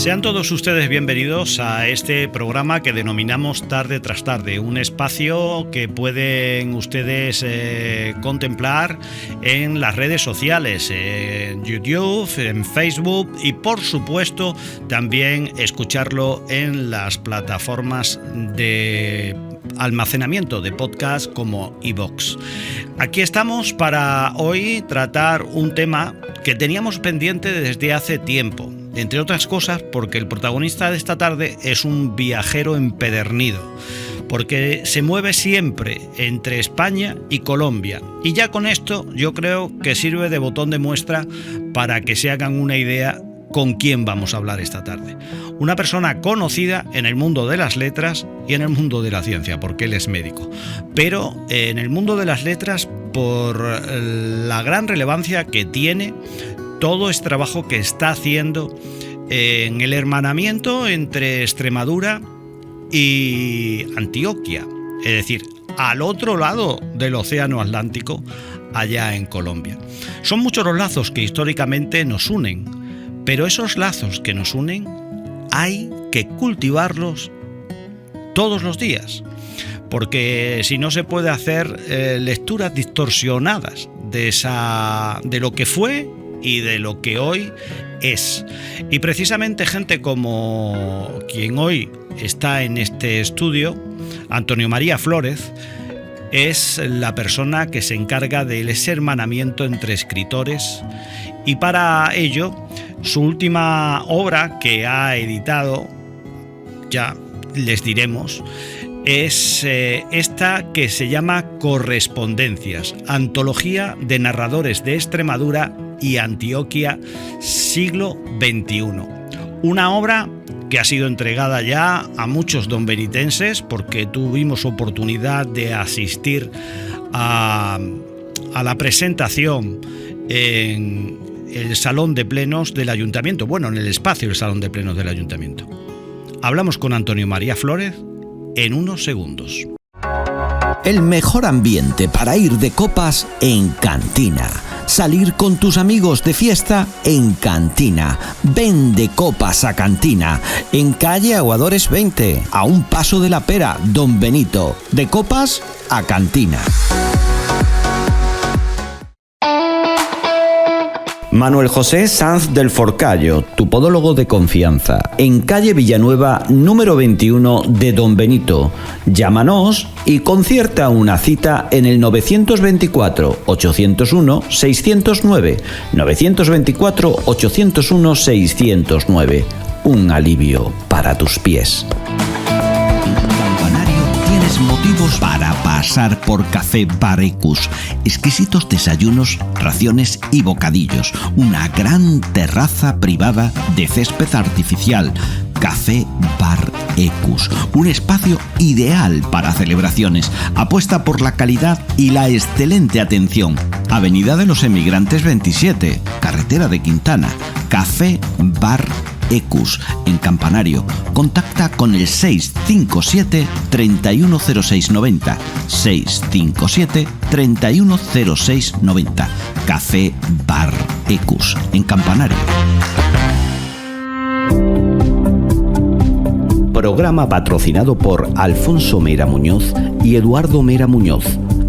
Sean todos ustedes bienvenidos a este programa que denominamos Tarde tras Tarde, un espacio que pueden ustedes contemplar en las redes sociales, en YouTube, en Facebook y por supuesto también escucharlo en las plataformas de almacenamiento de podcast como iVoox. Aquí estamos para hoy tratar un tema que teníamos pendiente desde hace tiempo, entre otras cosas porque el protagonista de esta tarde es un viajero empedernido, porque se mueve siempre entre España y Colombia, y ya con esto yo creo que sirve de botón de muestra para que se hagan una idea con quién vamos a hablar esta tarde. Una persona conocida en el mundo de las letras y en el mundo de la ciencia, porque él es médico, pero en el mundo de las letras por la gran relevancia que tiene todo este trabajo que está haciendo en el hermanamiento entre Extremadura y Antioquia, es decir, al otro lado del océano Atlántico, allá en Colombia. Son muchos los lazos que históricamente nos unen, pero esos lazos que nos unen hay que cultivarlos todos los días, porque si no se puede hacer lecturas distorsionadas de lo que fue y de lo que hoy es. Y precisamente gente como quien hoy está en este estudio, Antonio María Flórez, es la persona que se encarga del hermanamiento entre escritores, y para ello su última obra que ha editado, ya les diremos, es esta que se llama Correspondencias, antología de narradores de Extremadura y Antioquia, siglo XXI. Una obra que ha sido entregada ya a muchos donbenitenses, porque tuvimos oportunidad de asistir a la presentación en el Salón de Plenos del Ayuntamiento, bueno, en el espacio del Salón de Plenos del Ayuntamiento. Hablamos con Antonio María Flórez en unos segundos. El mejor ambiente para ir de copas en Cantina. Salir con tus amigos de fiesta en Cantina. Ven de copas a Cantina. En calle Aguadores 20, a un paso de la Pera, Don Benito. De copas a Cantina. Manuel José Sanz del Forcallo, tu podólogo de confianza, en calle Villanueva, número 21 de Don Benito. Llámanos y concierta una cita en el 924-801-609, 924-801-609. Un alivio para tus pies. Motivos para pasar por Café Bar Ecus. Exquisitos desayunos, raciones y bocadillos. Una gran terraza privada de césped artificial. Café Bar Ecus, un espacio ideal para celebraciones. Apuesta por la calidad y la excelente atención. Avenida de los Emigrantes 27, carretera de Quintana. Café Bar Ecus, en Campanario. Contacta con el 657 310690, 657 310690. Café Bar Ecus, en Campanario. Programa patrocinado por Alfonso Mera Muñoz y Eduardo Mera Muñoz.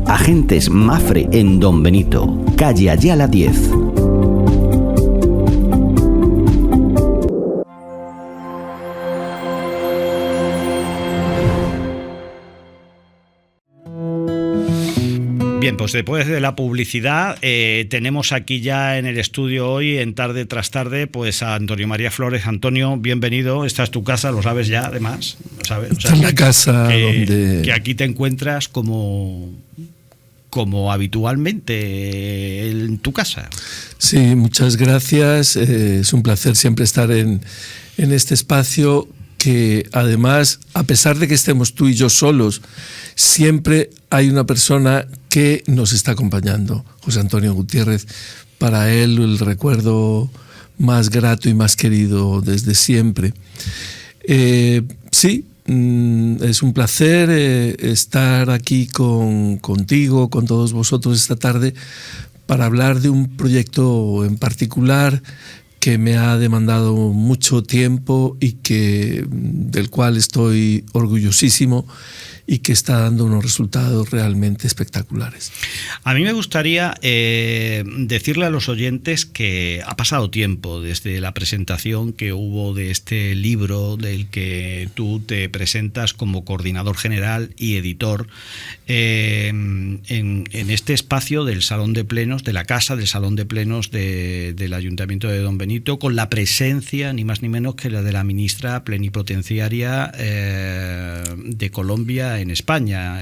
Agentes Mafre en Don Benito, calle Ayala 10. Bien, pues después de la publicidad tenemos aquí ya en el estudio hoy, en Tarde tras Tarde, pues a Antonio María Flórez. Antonio, bienvenido, esta es tu casa, lo sabes ya además, ¿sabes? O sea, esta es la casa que aquí te encuentras como habitualmente en tu casa. Sí, muchas gracias, es un placer siempre estar en este espacio que además, a pesar de que estemos tú y yo solos, siempre hay una persona que nos está acompañando, José Antonio Gutiérrez. Para él el recuerdo más grato y más querido desde siempre. Sí, es un placer estar aquí contigo, con todos vosotros esta tarde, para hablar de un proyecto en particular que me ha demandado mucho tiempo y del cual estoy orgullosísimo y que está dando unos resultados realmente espectaculares. A mí me gustaría decirle a los oyentes que ha pasado tiempo desde la presentación que hubo de este libro del que tú te presentas como coordinador general y editor en este espacio del Salón de Plenos, de la Casa del Salón de Plenos del Ayuntamiento de Don Benito, con la presencia ni más ni menos que la de la ministra plenipotenciaria de Colombia en España.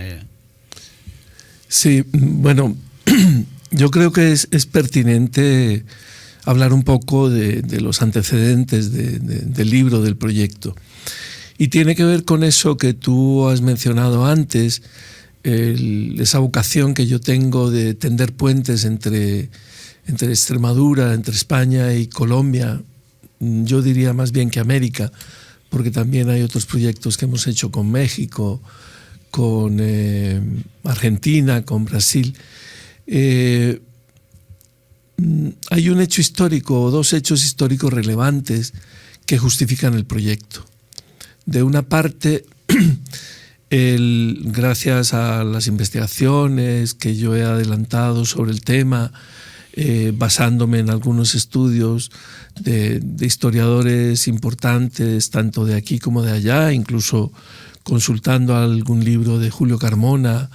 Sí, bueno, yo creo que es pertinente hablar un poco de los antecedentes del libro, del proyecto. Y tiene que ver con eso que tú has mencionado antes, esa vocación que yo tengo de tender puentes entre Extremadura, entre España y Colombia, yo diría más bien que América, porque también hay otros proyectos que hemos hecho con México, con Argentina, con Brasil. Hay un hecho histórico o dos hechos históricos relevantes que justifican el proyecto. De una parte, gracias a las investigaciones que yo he adelantado sobre el tema, basándome en algunos estudios de historiadores importantes, tanto de aquí como de allá, incluso consultando algún libro de Julio Carmona,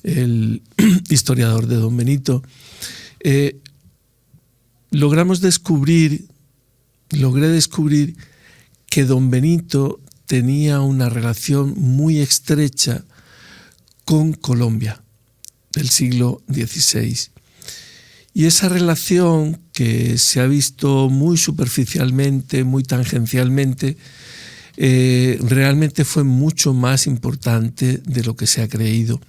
el historiador de Don Benito, logré descubrir que Don Benito tenía una relación muy estrecha con Colombia del siglo XVI. Y esa relación, que se ha visto muy superficialmente, muy tangencialmente, realmente fue mucho más importante de lo que se ha creído.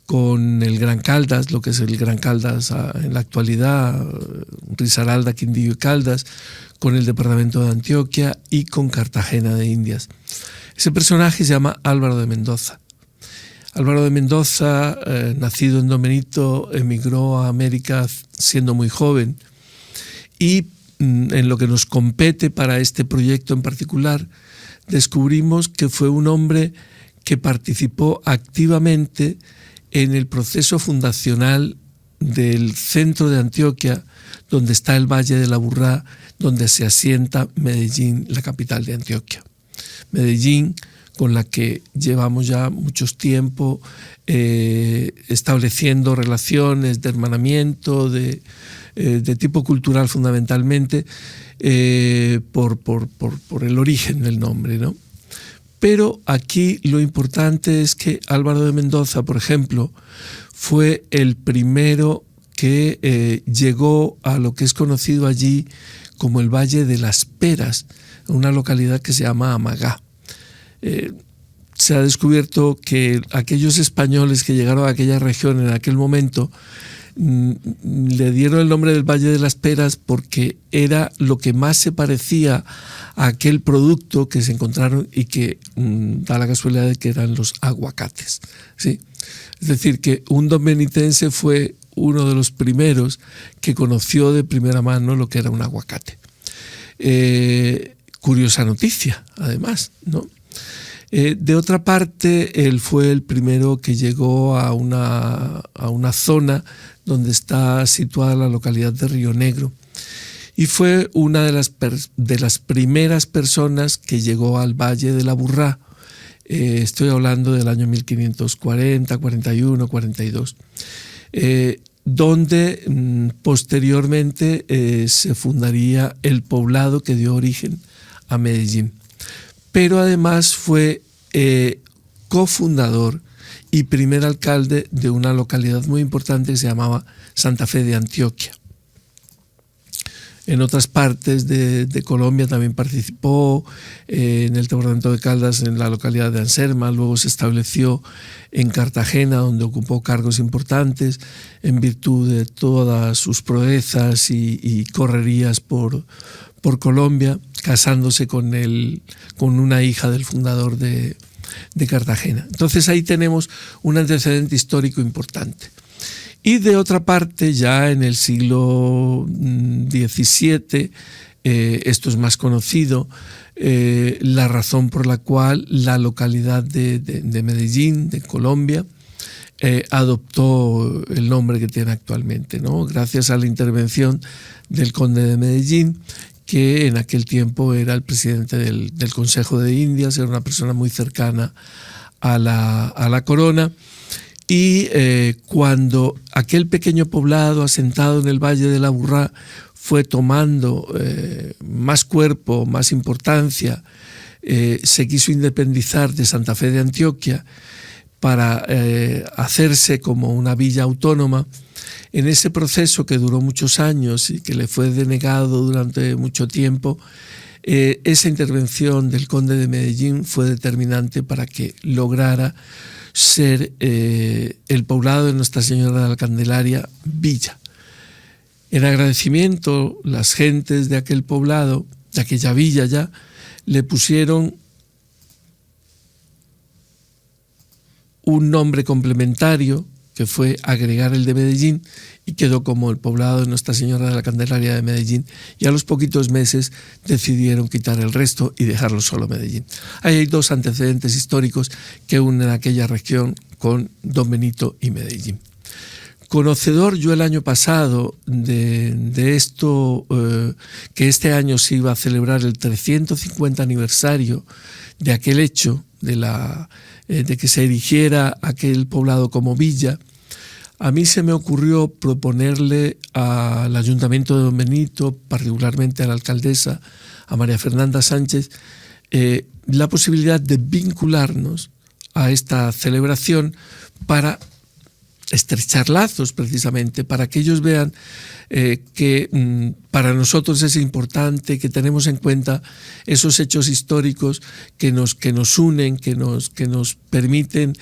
Con el Gran Caldas, lo que es el Gran Caldas en la actualidad, Risaralda, Quindío y Caldas, con el departamento de Antioquia y con Cartagena de Indias. Ese personaje se llama Álvaro de Mendoza. Álvaro de Mendoza, nacido en Don Benito, emigró a América siendo muy joven, y en lo que nos compete para este proyecto en particular, descubrimos que fue un hombre que participó activamente en el proceso fundacional del centro de Antioquia, donde está el Valle de la Aburrá, donde se asienta Medellín, la capital de Antioquia. Medellín, con la que llevamos ya mucho tiempo estableciendo relaciones de hermanamiento, de tipo cultural fundamentalmente, por el origen del nombre, ¿no? Pero aquí lo importante es que Álvaro de Mendoza, por ejemplo, fue el primero que llegó a lo que es conocido allí como el Valle de las Peras, una localidad que se llama Amagá. Se ha descubierto que aquellos españoles que llegaron a aquella región en aquel momento le dieron el nombre del Valle de las Peras porque era lo que más se parecía a aquel producto que se encontraron y que da la casualidad de que eran los aguacates, ¿sí? Es decir, que un dombenitense fue uno de los primeros que conoció de primera mano lo que era un aguacate. Curiosa noticia, además, ¿no? De otra parte, él fue el primero que llegó a una zona donde está situada la localidad de Río Negro, y fue una de las primeras personas que llegó al Valle de la Aburrá. Estoy hablando del año 1540, 41, 42, donde posteriormente se fundaría el poblado que dio origen a Medellín. Pero además fue cofundador y primer alcalde de una localidad muy importante que se llamaba Santa Fe de Antioquia. En otras partes de Colombia también participó, en el departamento de Caldas, en la localidad de Anserma. Luego se estableció en Cartagena, donde ocupó cargos importantes en virtud de todas sus proezas y correrías por Colombia, casándose con una hija del fundador de Cartagena. Entonces ahí tenemos un antecedente histórico importante. Y de otra parte, ya en el siglo XVII, esto es más conocido, la razón por la cual la localidad de Medellín, de Colombia, adoptó el nombre que tiene actualmente, ¿no? Gracias a la intervención del conde de Medellín, que en aquel tiempo era el presidente del Consejo de Indias, era una persona muy cercana a la corona. Y cuando aquel pequeño poblado asentado en el Valle de la Aburrá fue tomando más cuerpo, más importancia, se quiso independizar de Santa Fe de Antioquia para hacerse como una villa autónoma. En ese proceso, que duró muchos años y que le fue denegado durante mucho tiempo, esa intervención del conde de Medellín fue determinante para que lograra ser el poblado de Nuestra Señora de la Candelaria villa. En agradecimiento, las gentes de aquel poblado, de aquella villa ya, le pusieron un nombre complementario, que fue agregar el de Medellín, y quedó como el poblado de Nuestra Señora de la Candelaria de Medellín, y a los poquitos meses decidieron quitar el resto y dejarlo solo Medellín. Ahí hay dos antecedentes históricos que unen aquella región con Don Benito y Medellín. Conocedor yo el año pasado de esto, que este año se iba a celebrar el 350 aniversario de aquel hecho, de que se erigiera aquel poblado como villa, a mí se me ocurrió proponerle al Ayuntamiento de Don Benito, particularmente a la alcaldesa, a María Fernanda Sánchez, la posibilidad de vincularnos a esta celebración para estrechar lazos, precisamente, para que ellos vean que para nosotros es importante, que tenemos en cuenta esos hechos históricos que nos unen, que nos permiten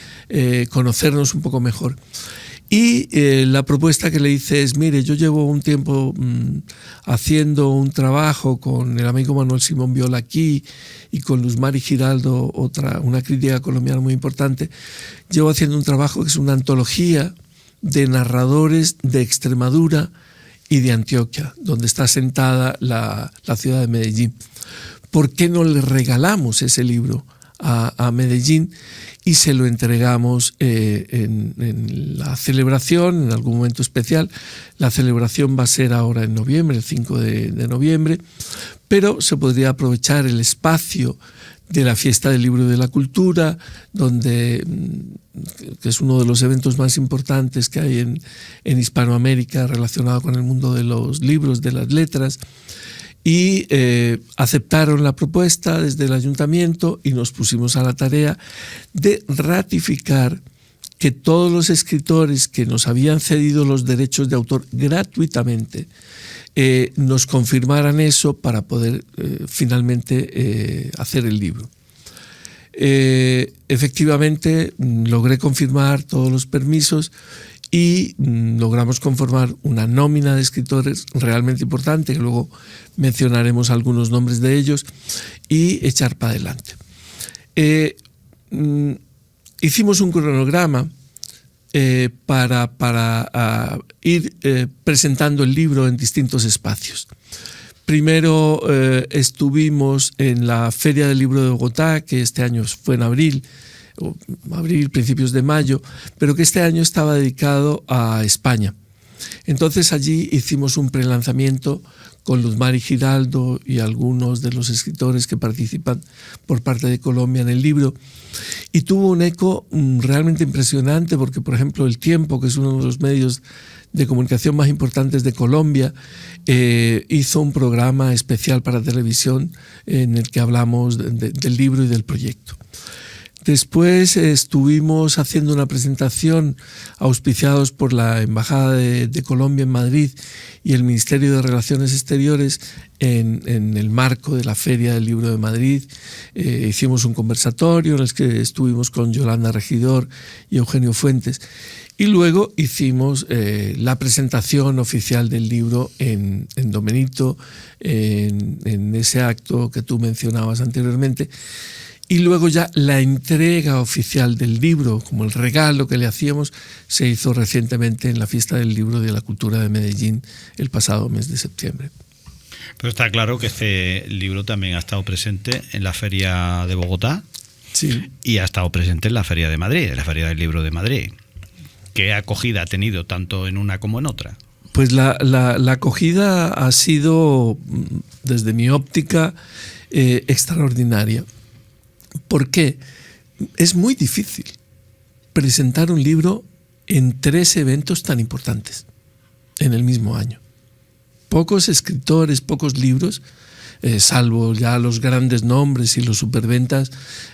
conocernos un poco mejor. Y la propuesta que le hice es, mire, yo llevo un tiempo haciendo un trabajo con el amigo Manuel Simón Viola aquí y con Luz Mari Giraldo, una crítica colombiana muy importante. Llevo haciendo un trabajo que es una antología de narradores de Extremadura y de Antioquia, donde está sentada la ciudad de Medellín. ¿Por qué no le regalamos ese libro a Medellín y se lo entregamos en la celebración, en algún momento especial? La celebración va a ser ahora en noviembre, el 5 de noviembre, pero se podría aprovechar el espacio de la Fiesta del Libro y de la Cultura, que es uno de los eventos más importantes que hay en Hispanoamérica relacionado con el mundo de los libros, de las letras, y aceptaron la propuesta desde el ayuntamiento y nos pusimos a la tarea de ratificar que todos los escritores que nos habían cedido los derechos de autor gratuitamente nos confirmaran eso para poder finalmente hacer el libro. Efectivamente, logré confirmar todos los permisos y logramos conformar una nómina de escritores realmente importante, que luego mencionaremos algunos nombres de ellos, y echar para adelante. Hicimos un cronograma para ir presentando el libro en distintos espacios. Primero estuvimos en la Feria del Libro de Bogotá, que este año fue en abril, principios de mayo, pero que este año estaba dedicado a España. Entonces allí hicimos un prelanzamiento con Luz Mari Giraldo y algunos de los escritores que participan por parte de Colombia en el libro, y tuvo un eco realmente impresionante porque, por ejemplo, El Tiempo, que es uno de los medios de comunicación más importantes de Colombia, hizo un programa especial para televisión en el que hablamos del libro y del proyecto. Después estuvimos haciendo una presentación auspiciados por la Embajada de Colombia en Madrid y el Ministerio de Relaciones Exteriores en el marco de la Feria del Libro de Madrid. Hicimos un conversatorio en el que estuvimos con Yolanda Regidor y Eugenio Fuentes. Y luego hicimos la presentación oficial del libro en Don Benito, en ese acto que tú mencionabas anteriormente. Y luego ya la entrega oficial del libro, como el regalo que le hacíamos, se hizo recientemente en la Fiesta del Libro y de la Cultura de Medellín el pasado mes de septiembre. Pero está claro que este libro también ha estado presente en la Feria de Bogotá. Sí. Y ha estado presente en la Feria de Madrid, en la Feria del Libro de Madrid. ¿Qué acogida ha tenido tanto en una como en otra? Pues la acogida ha sido, desde mi óptica, extraordinaria. ¿Por qué? Es muy difícil presentar un libro en 3 eventos tan importantes en el mismo año. Pocos escritores, pocos libros, salvo ya los grandes nombres y los superventas,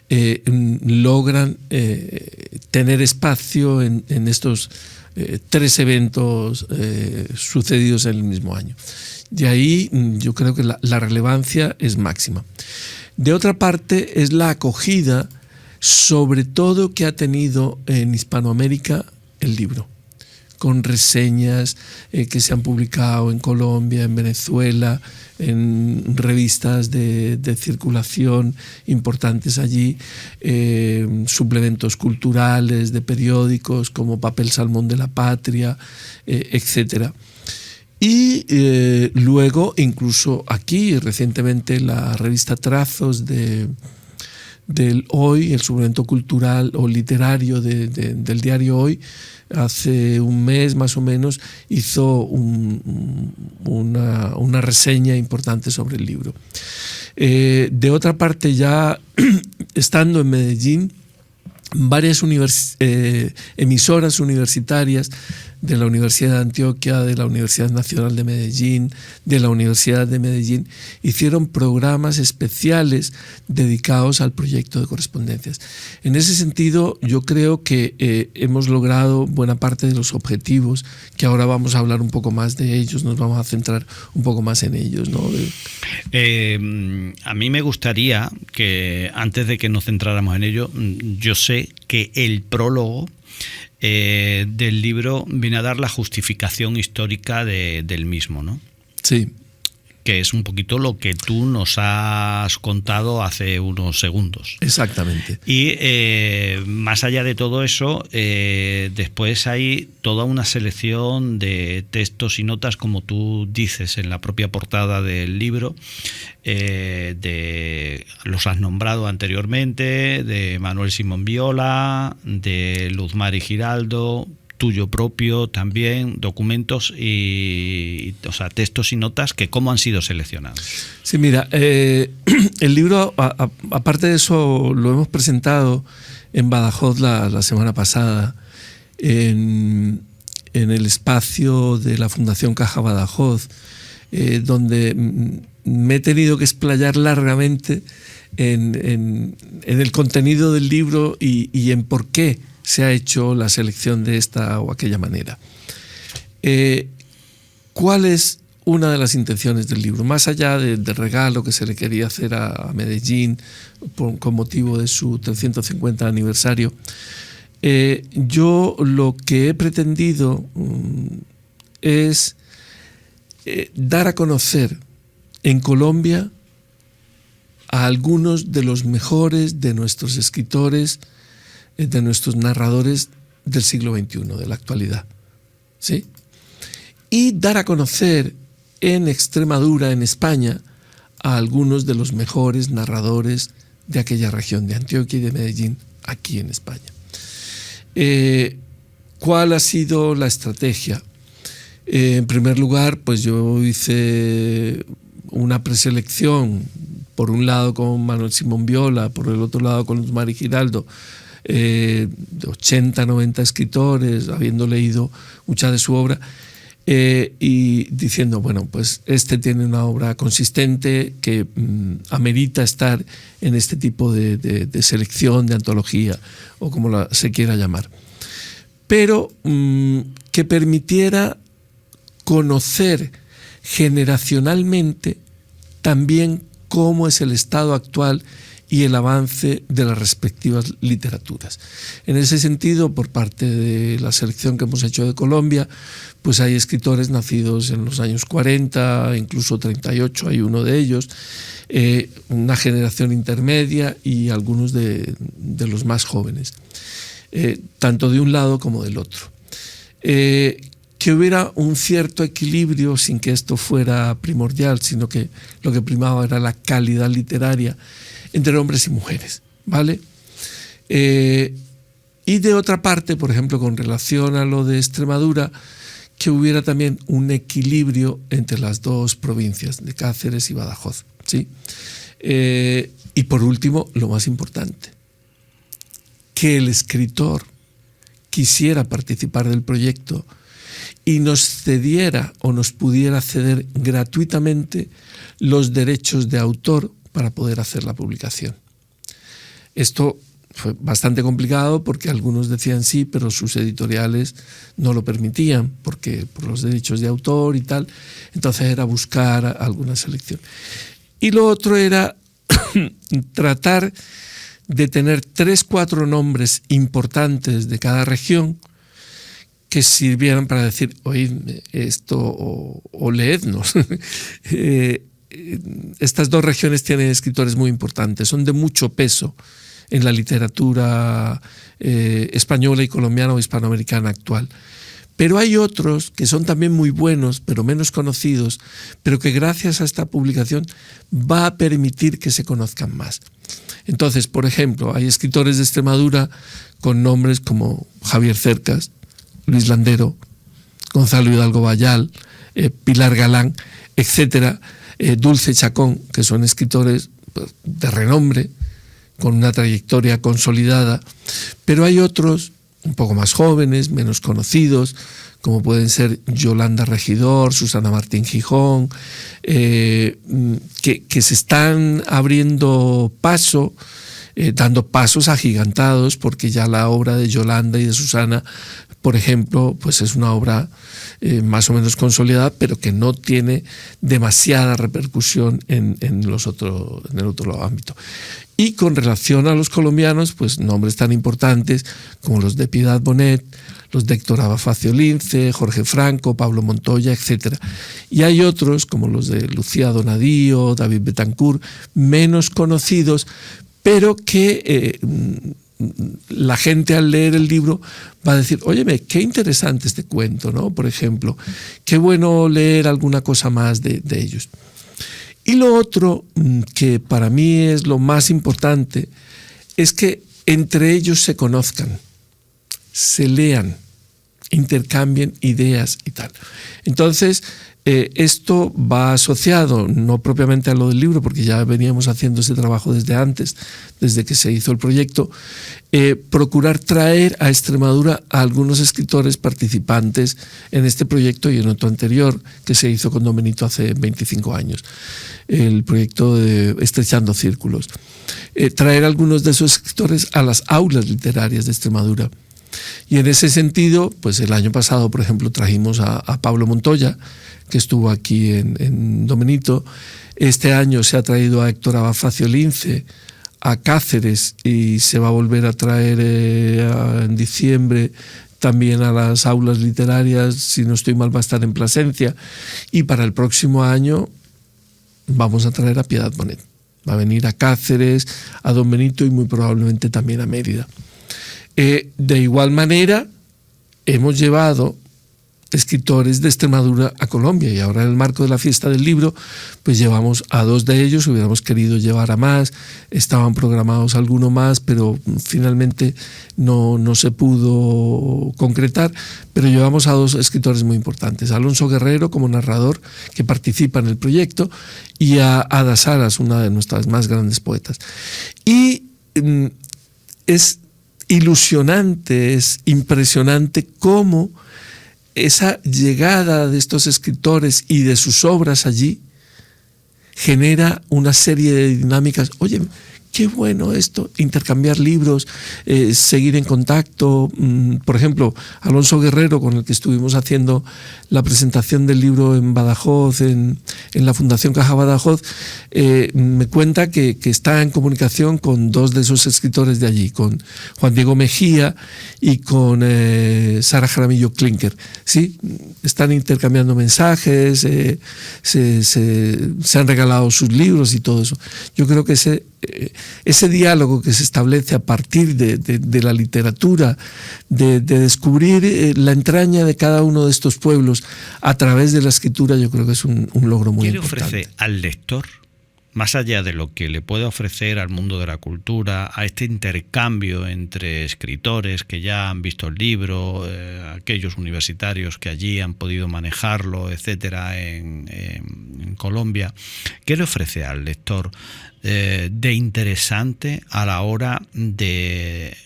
logran tener espacio en estos 3 eventos sucedidos en el mismo año. De ahí yo creo que la relevancia es máxima. De otra parte es la acogida, sobre todo, que ha tenido en Hispanoamérica el libro, con reseñas que se han publicado en Colombia, en Venezuela, en revistas de circulación importantes allí, suplementos culturales de periódicos como Papel Salmón de la Patria, etc. Y luego, incluso aquí, recientemente, la revista Trazos del Hoy, el suplemento cultural o literario del diario Hoy, hace un mes más o menos hizo una reseña importante sobre el libro. De otra parte, ya estando en Medellín, varias emisoras universitarias de la Universidad de Antioquia, de la Universidad Nacional de Medellín, de la Universidad de Medellín, hicieron programas especiales dedicados al proyecto de correspondencias. En ese sentido, yo creo que hemos logrado buena parte de los objetivos, que ahora vamos a hablar un poco más de ellos, nos vamos a centrar un poco más en ellos, ¿no? A mí me gustaría que, antes de que nos centráramos en ello, yo sé que el prólogo del libro viene a dar la justificación histórica del mismo, ¿no? Sí. Que es un poquito lo que tú nos has contado hace unos segundos. Exactamente. Y más allá de todo eso, después hay toda una selección de textos y notas, como tú dices en la propia portada del libro, los has nombrado anteriormente, de Manuel Simón Viola, de Luzmar y Giraldo, tuyo propio también, documentos o sea, textos y notas, que cómo han sido seleccionados. Sí, mira, el libro, aparte de eso, lo hemos presentado en Badajoz la semana pasada, en el espacio de la Fundación Caja Badajoz, donde me he tenido que explayar largamente en el contenido del libro y en por qué se ha hecho la selección de esta o aquella manera. ¿Cuál es una de las intenciones del libro? Más allá del regalo que se le quería hacer a Medellín con motivo de su 350 aniversario, yo lo que he pretendido es dar a conocer en Colombia a algunos de los mejores de nuestros escritores, de nuestros narradores del siglo XXI, de la actualidad, ¿sí? Y dar a conocer en Extremadura, en España, a algunos de los mejores narradores de aquella región, de Antioquia y de Medellín, aquí en España. ¿Cuál ha sido la estrategia? En primer lugar, pues yo hice una preselección, por un lado con Manuel Simón Viola, por el otro lado con Luzmar y Giraldo, de 80, 90 escritores, habiendo leído mucha de su obra, y diciendo, bueno, pues este tiene una obra consistente que amerita estar en este tipo de selección, de antología, o como se quiera llamar. Pero que permitiera conocer generacionalmente también cómo es el estado actual y el avance de las respectivas literaturas. En ese sentido, por parte de la selección que hemos hecho de Colombia, pues hay escritores nacidos en los años 40, incluso 38, hay uno de ellos, una generación intermedia y algunos de los más jóvenes, tanto de un lado como del otro. que hubiera un cierto equilibrio sin que esto fuera primordial, sino que lo que primaba era la calidad literaria entre hombres y mujeres, ¿vale? Y de otra parte, por ejemplo, con relación a lo de Extremadura, que hubiera también un equilibrio entre las dos provincias, de Cáceres y Badajoz, ¿sí? Y por último, lo más importante, que el escritor quisiera participar del proyecto y nos cediera o nos pudiera ceder gratuitamente los derechos de autor para poder hacer la publicación. Esto fue bastante complicado porque algunos decían sí, pero sus editoriales no lo permitían porque por los derechos de autor y tal. Entonces era buscar alguna selección. Y lo otro era tratar de tener 3-4 nombres importantes de cada región que sirvieran para decir, oídme esto o leednos. Estas dos regiones tienen escritores muy importantes, son de mucho peso en la literatura española y colombiana o hispanoamericana actual. Pero hay otros que son también muy buenos, pero menos conocidos, pero que gracias a esta publicación va a permitir que se conozcan más. Entonces, por ejemplo, hay escritores de Extremadura con nombres como Javier Cercas, Luis Landero, Gonzalo Hidalgo Bayal, Pilar Galán, etcétera, Dulce Chacón, que son escritores de renombre, con una trayectoria consolidada, pero hay otros un poco más jóvenes, menos conocidos, como pueden ser Yolanda Regidor, Susana Martín Gijón, que se están abriendo paso, dando pasos agigantados, porque ya la obra de Yolanda y de Susana, por ejemplo, pues es una obra más o menos consolidada, pero que no tiene demasiada repercusión en el otro ámbito. Y con relación a los colombianos, pues nombres tan importantes como los de Piedad Bonet, los de Héctor Abafacio Lince, Jorge Franco, Pablo Montoya, etc. Y hay otros como los de Lucía Donadío, David Betancourt, menos conocidos, pero que la gente al leer el libro va a decir, óyeme, qué interesante este cuento, ¿no? Por ejemplo, qué bueno leer alguna cosa más de ellos. Y lo otro, que para mí es lo más importante, es que entre ellos se conozcan, se lean, intercambien ideas y tal. Entonces, esto va asociado no propiamente a lo del libro, porque ya veníamos haciendo ese trabajo desde antes, desde que se hizo el proyecto, procurar traer a Extremadura a algunos escritores participantes en este proyecto y en otro anterior que se hizo con Don Benito hace 25 años, el proyecto de Estrechando Círculos. Traer a algunos de esos escritores a las aulas literarias de Extremadura. Y en ese sentido, pues el año pasado, por ejemplo, trajimos a Pablo Montoya, que estuvo aquí en Don Benito. Este año se ha traído a Héctor Abafacio Lince a Cáceres y se va a volver a traer en diciembre también a las aulas literarias, si no estoy mal va a estar en Plasencia, y para el próximo año vamos a traer a Piedad Bonet. Va a venir a Cáceres, a Don Benito y muy probablemente también a Mérida. De igual manera, hemos llevado escritores de Extremadura a Colombia y ahora en el marco de la fiesta del libro pues llevamos a 2 de ellos, hubiéramos querido llevar a más, estaban programados alguno más, pero finalmente no se pudo concretar, pero llevamos a 2 escritores muy importantes, Alonso Guerrero como narrador que participa en el proyecto y a Ada Saras, una de nuestras más grandes poetas. Y es ilusionante, es impresionante cómo esa llegada de estos escritores y de sus obras allí genera una serie de dinámicas. Oye, qué bueno esto, intercambiar libros, seguir en contacto. Por ejemplo, Alonso Guerrero, con el que estuvimos haciendo la presentación del libro en Badajoz, en la Fundación Caja Badajoz, me cuenta que está en comunicación con 2 de esos escritores de allí, con Juan Diego Mejía y con Sara Jaramillo Klinker. ¿Sí? Están intercambiando mensajes, se han regalado sus libros y todo eso. Yo creo que ese ese diálogo que se establece a partir de la literatura, de descubrir la entraña de cada uno de estos pueblos a través de la escritura, yo creo que es un logro muy importante. ¿Qué le ofrece al lector, más allá de lo que le puede ofrecer al mundo de la cultura, a este intercambio entre escritores que ya han visto el libro, aquellos universitarios que allí han podido manejarlo, etcétera, en Colombia? ¿Qué le ofrece al lector de interesante a la hora de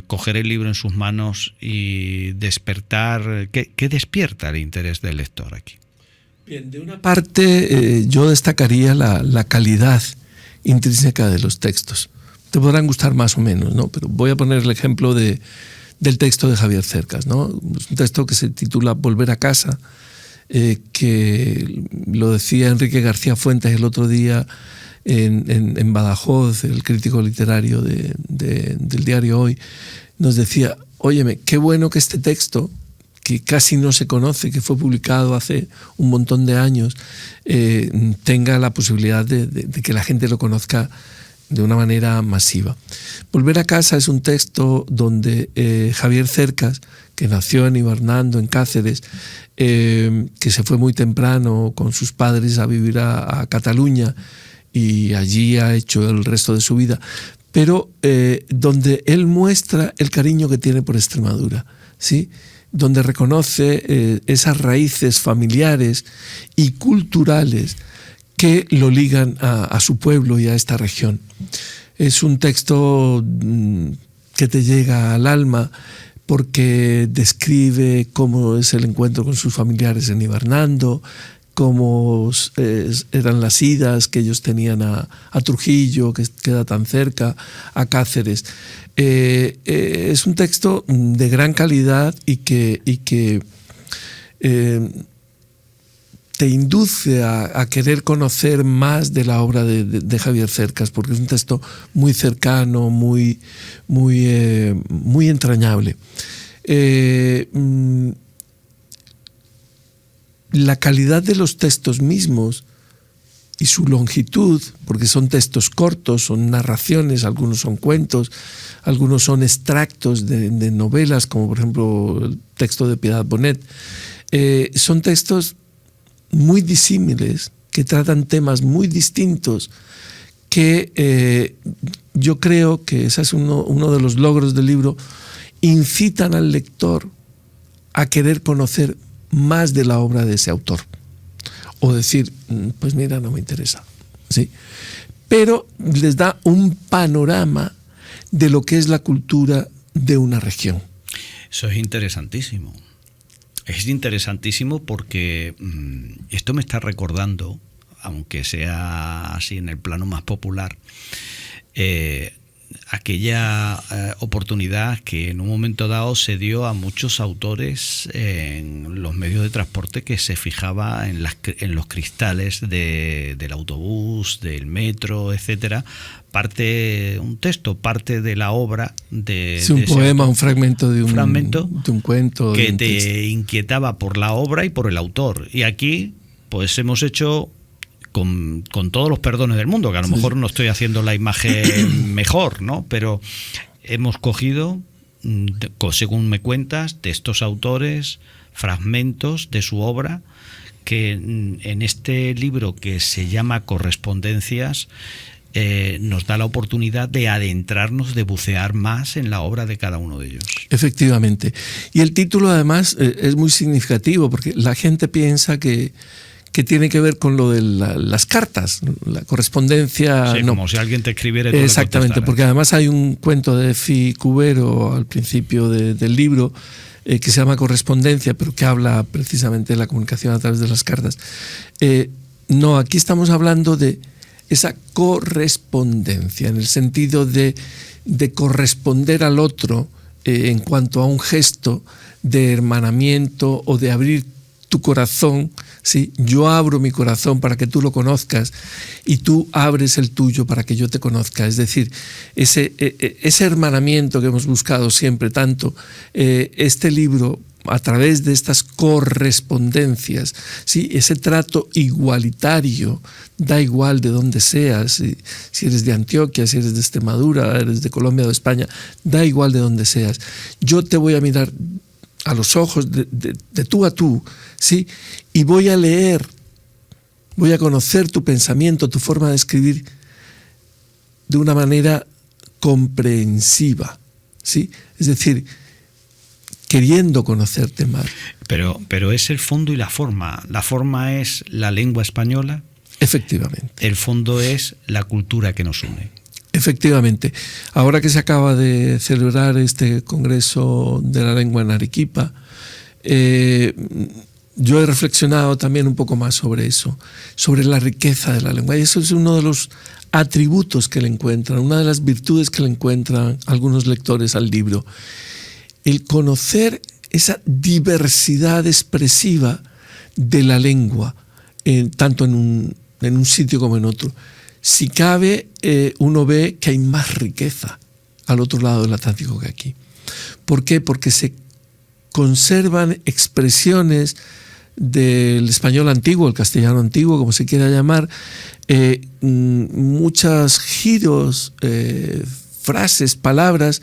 coger el libro en sus manos y despertar? ¿Qué despierta el interés del lector aquí? Bien, de una parte yo destacaría la calidad intrínseca de los textos. Te podrán gustar más o menos, ¿no? Pero voy a poner el ejemplo del texto de Javier Cercas, ¿no? Es un texto que se titula Volver a casa, que lo decía Enrique García Fuentes el otro día en Badajoz, el crítico literario del diario Hoy, nos decía, óyeme, qué bueno que este texto, que casi no se conoce, que fue publicado hace un montón de años, tenga la posibilidad de que la gente lo conozca de una manera masiva. Volver a casa es un texto donde Javier Cercas, que nació en Hibernando, en Cáceres, que se fue muy temprano con sus padres a vivir a Cataluña y allí ha hecho el resto de su vida, pero donde él muestra el cariño que tiene por Extremadura, ¿sí? Donde reconoce esas raíces familiares y culturales que lo ligan a su pueblo y a esta región. Es un texto que te llega al alma porque describe cómo es el encuentro con sus familiares en Hibernando, cómo eran las idas que ellos tenían a Trujillo, que queda tan cerca, a Cáceres. Es un texto de gran calidad y que te induce a querer conocer más de la obra de Javier Cercas, porque es un texto muy cercano, muy entrañable. La calidad de los textos mismos y su longitud, porque son textos cortos, son narraciones, algunos son cuentos, algunos son extractos de novelas, como por ejemplo el texto de Piedad Bonet, son textos muy disímiles, que tratan temas muy distintos, que yo creo que ese es uno de los logros del libro, incitan al lector a querer conocer más de la obra de ese autor. O decir, pues mira, no me interesa, ¿sí? Pero les da un panorama de lo que es la cultura de una región. Eso es interesantísimo. Es interesantísimo porque esto me está recordando, aunque sea así en el plano más popular, aquella oportunidad que en un momento dado se dio a muchos autores en los medios de transporte, que se fijaba en los cristales del autobús, del metro, etcétera, un texto, parte de la obra de un poema, un fragmento de un cuento que te inquietaba por la obra y por el autor. Y aquí pues hemos hecho, con todos los perdones del mundo, que a lo mejor no estoy haciendo la imagen mejor, ¿no? Pero hemos cogido, según me cuentas, de estos autores, fragmentos de su obra, que en este libro que se llama Correspondencias, nos da la oportunidad de adentrarnos, de bucear más en la obra de cada uno de ellos. Efectivamente. Y el título además es muy significativo, porque la gente piensa que tiene que ver con lo de las cartas, la correspondencia. Sí, no. Como si alguien te escribiera y tú exactamente, porque además hay un cuento de Efi Cubero al principio del libro que se llama Correspondencia, pero que habla precisamente de la comunicación a través de las cartas. No, aquí estamos hablando de esa correspondencia, en el sentido de corresponder al otro en cuanto a un gesto de hermanamiento o de abrir tu corazón, ¿sí? Yo abro mi corazón para que tú lo conozcas y tú abres el tuyo para que yo te conozca. Es decir, ese hermanamiento que hemos buscado siempre tanto, este libro a través de estas correspondencias, ¿sí? Ese trato igualitario, da igual de dónde seas, si eres de Antioquia, si eres de Extremadura, eres de Colombia o de España, da igual de dónde seas. Yo te voy a mirar a los ojos de tú a tú, ¿sí? Y voy a leer, voy a conocer tu pensamiento, tu forma de escribir de una manera comprensiva, ¿sí? Es decir, queriendo conocerte más. Pero es el fondo y la forma. La forma es la lengua española. Efectivamente. El fondo es la cultura que nos une. Efectivamente. Ahora que se acaba de celebrar este Congreso de la Lengua en Arequipa, yo he reflexionado también un poco más sobre eso, sobre la riqueza de la lengua. Y eso es uno de los atributos que le encuentran, una de las virtudes que le encuentran algunos lectores al libro. El conocer esa diversidad expresiva de la lengua, tanto en un sitio como en otro. Si cabe, uno ve que hay más riqueza al otro lado del Atlántico que aquí. ¿Por qué? Porque se conservan expresiones del español antiguo, el castellano antiguo, como se quiera llamar, muchos giros, frases, palabras,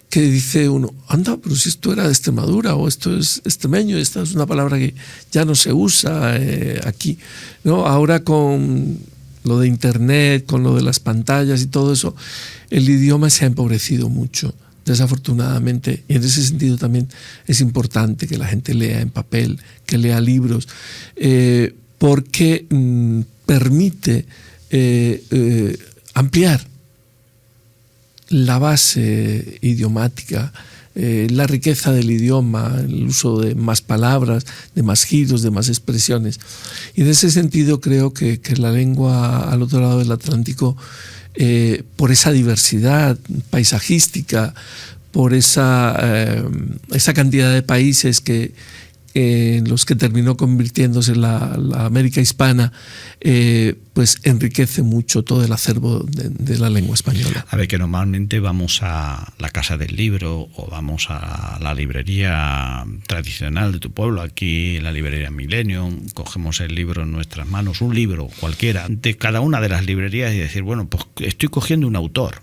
que dice uno, anda, pero si esto era de Extremadura o esto es extremeño, esta es una palabra que ya no se usa aquí, ¿no? Ahora con lo de Internet, con lo de las pantallas y todo eso, el idioma se ha empobrecido mucho, desafortunadamente, y en ese sentido también es importante que la gente lea en papel, que lea libros, porque permite ampliar la base idiomática, la riqueza del idioma, el uso de más palabras, de más giros, de más expresiones. Y en ese sentido creo que la lengua al otro lado del Atlántico, por esa diversidad paisajística, por esa cantidad de países en los que terminó convirtiéndose la América hispana, pues enriquece mucho todo el acervo de la lengua española. A ver, que normalmente vamos a la Casa del Libro o vamos a la librería tradicional de tu pueblo, aquí en la librería Millennium, cogemos el libro en nuestras manos, un libro cualquiera, de cada una de las librerías y decir, bueno, pues estoy cogiendo un autor.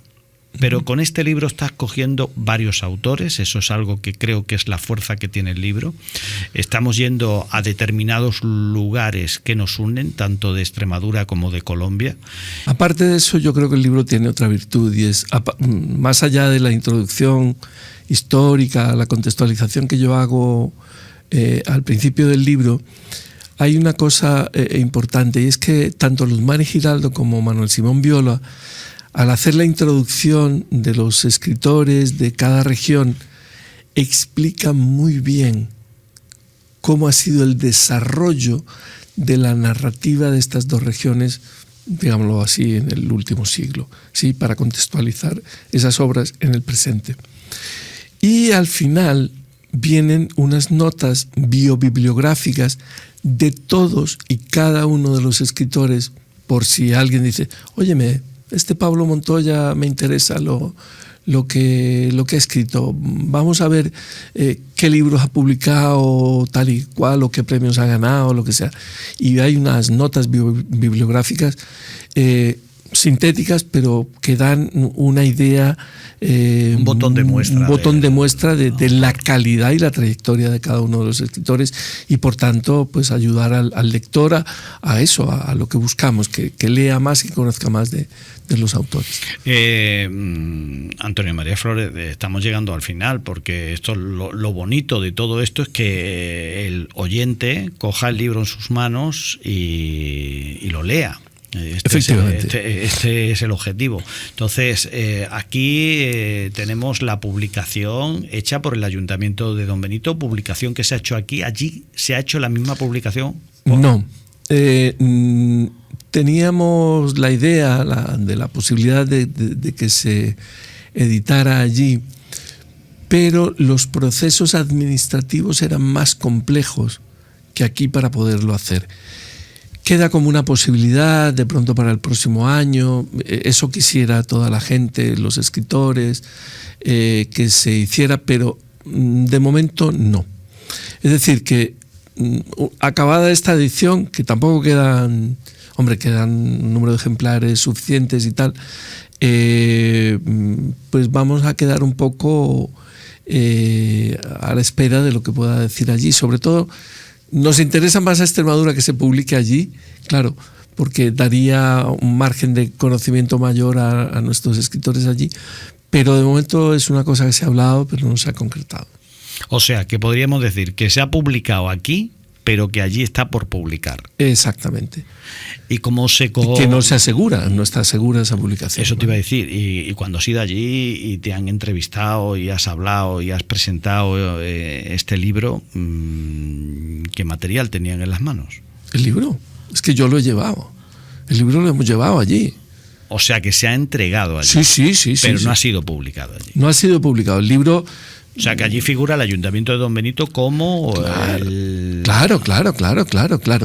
Pero con este libro estás cogiendo varios autores, eso es algo que creo que es la fuerza que tiene el libro. Estamos yendo a determinados lugares que nos unen, tanto de Extremadura como de Colombia. Aparte de eso, yo creo que el libro tiene otra virtud y es, más allá de la introducción histórica, la contextualización que yo hago al principio del libro, hay una cosa importante, y es que tanto Luz Mari Giraldo como Manuel Simón Viola, al hacer la introducción de los escritores de cada región, explican muy bien cómo ha sido el desarrollo de la narrativa de estas dos regiones, digámoslo así, en el último siglo, ¿sí? Para contextualizar esas obras en el presente. Y al final vienen unas notas biobibliográficas de todos y cada uno de los escritores, por si alguien dice, óyeme, este Pablo Montoya me interesa lo que ha escrito. Vamos a ver qué libros ha publicado, tal y cual, o qué premios ha ganado, lo que sea. Y hay unas notas bibliográficas sintéticas, pero que dan una idea, un botón de muestra, de la calidad y la trayectoria de cada uno de los escritores, y por tanto pues ayudar al lector a eso, a lo que buscamos, que lea más y conozca más de los autores. Antonio María Flores, estamos llegando al final, porque esto, lo bonito de todo esto es que el oyente coja el libro en sus manos y lo lea. Este es el objetivo. Entonces, aquí tenemos la publicación hecha por el Ayuntamiento de Don Benito, publicación que se ha hecho aquí. ¿Allí se ha hecho la misma publicación? No. Teníamos la idea de la posibilidad de que se editara allí, pero los procesos administrativos eran más complejos que aquí para poderlo hacer. Queda como una posibilidad de pronto para el próximo año, eso quisiera toda la gente, los escritores, que se hiciera, pero de momento no. Es decir, que acabada esta edición, que tampoco quedan un número de ejemplares suficientes y tal, pues vamos a quedar un poco a la espera de lo que pueda decir allí. Sobre todo, nos interesa más a Extremadura que se publique allí, claro, porque daría un margen de conocimiento mayor a nuestros escritores allí, pero de momento es una cosa que se ha hablado, pero no se ha concretado. O sea, que podríamos decir que se ha publicado aquí, pero que allí está por publicar. Exactamente. ¿Y cómo se... Y que no se asegura, no está segura esa publicación. Eso te iba a decir. Y cuando has ido allí y te han entrevistado y has hablado y has presentado este libro, ¿qué material tenían en las manos? ¿El libro? Es que yo lo he llevado. El libro lo hemos llevado allí. O sea, que se ha entregado allí. Sí. Pero sí. No ha sido publicado allí. No ha sido publicado. El libro... O sea, que allí figura el Ayuntamiento de Don Benito como Claro.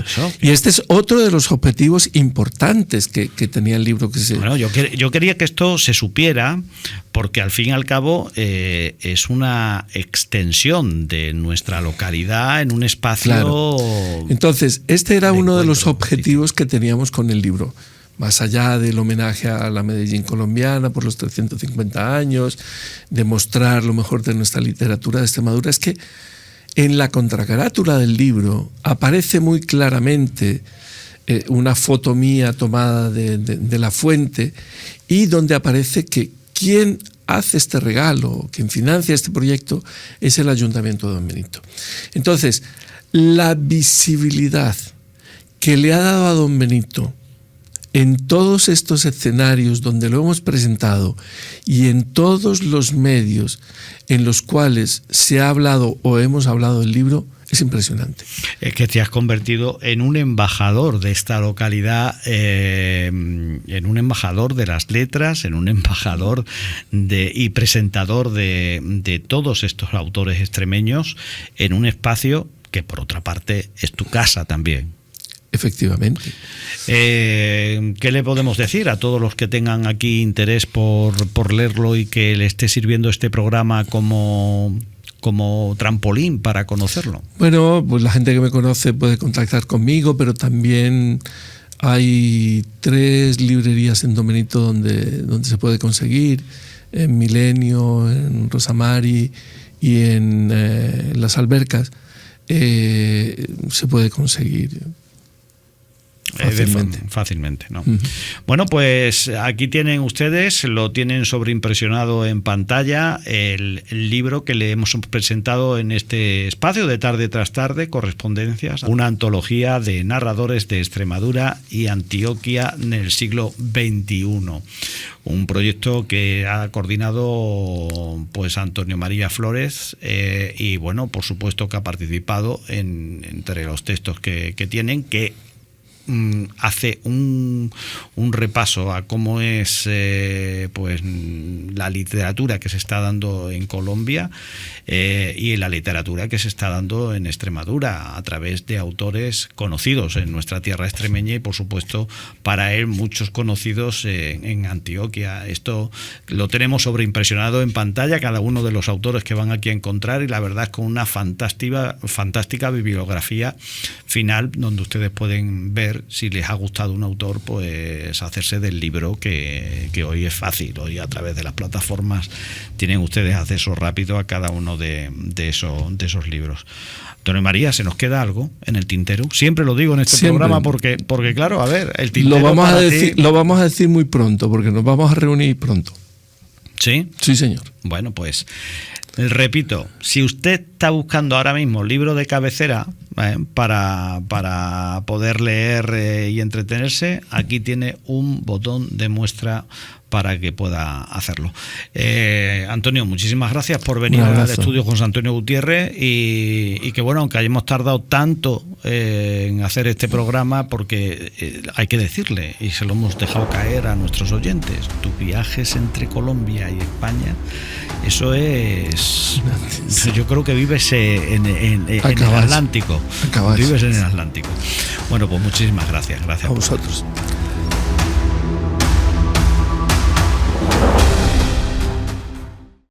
Eso. Y este es otro de los objetivos importantes que tenía el libro. Bueno, yo quería que esto se supiera, porque al fin y al cabo es una extensión de nuestra localidad en un espacio... Claro. Entonces, este era uno de los objetivos que teníamos con el libro. Más allá del homenaje a la Medellín colombiana por los 350 años, de mostrar lo mejor de nuestra literatura de Extremadura, es que en la contracarátula del libro aparece muy claramente una foto mía tomada de la fuente, y donde aparece que quien hace este regalo, quien financia este proyecto, es el Ayuntamiento de Don Benito. Entonces, la visibilidad que le ha dado a Don Benito en todos estos escenarios donde lo hemos presentado y en todos los medios en los cuales se ha hablado o hemos hablado del libro, es impresionante. Es que te has convertido en un embajador de esta localidad, en un embajador de las letras, en un embajador y presentador de todos estos autores extremeños en un espacio que, por otra parte, es tu casa también. Efectivamente. ¿Qué le podemos decir a todos los que tengan aquí interés por leerlo y que le esté sirviendo este programa como trampolín para conocerlo? Bueno, pues la gente que me conoce puede contactar conmigo, pero también hay 3 librerías en Don Benito donde se puede conseguir: en Milenio, en Rosamari y en Las Albercas. Se puede conseguir fácilmente, ¿no? Uh-huh. Bueno, pues aquí tienen ustedes, lo tienen sobreimpresionado en pantalla, el libro que le hemos presentado en este espacio de Tarde tras Tarde, Correspondencias, una antología de narradores de Extremadura y Antioquia en el siglo XXI. Un proyecto que ha coordinado pues Antonio María Flores y bueno, por supuesto que ha participado entre los textos que tienen, que hace un repaso a cómo es pues la literatura que se está dando en Colombia y la literatura que se está dando en Extremadura a través de autores conocidos en nuestra tierra extremeña y por supuesto para él muchos conocidos en Antioquia. Esto lo tenemos sobreimpresionado en pantalla, cada uno de los autores que van aquí a encontrar, y la verdad es con una fantástica bibliografía final donde ustedes pueden ver si les ha gustado un autor, pues hacerse del libro que hoy es fácil. Hoy a través de las plataformas tienen ustedes acceso rápido a cada uno de esos libros. Antonio María, ¿se nos queda algo en el tintero? Siempre lo digo en este programa porque claro, a ver, el tintero lo vamos a decir muy pronto, porque nos vamos a reunir pronto. ¿Sí? Sí, señor. Bueno, pues repito, si usted está buscando ahora mismo libro de cabecera para poder leer y entretenerse, aquí tiene un botón de muestra para que pueda hacerlo. Antonio, muchísimas gracias por venir al estudio José Antonio Gutiérrez y que bueno, aunque hayamos tardado tanto en hacer este programa, porque hay que decirle, y se lo hemos dejado caer a nuestros oyentes, tus viajes entre Colombia y España, eso es... Yo creo que vives en el Atlántico. Vives en el Atlántico. Bueno, pues muchísimas gracias. Gracias a vosotros.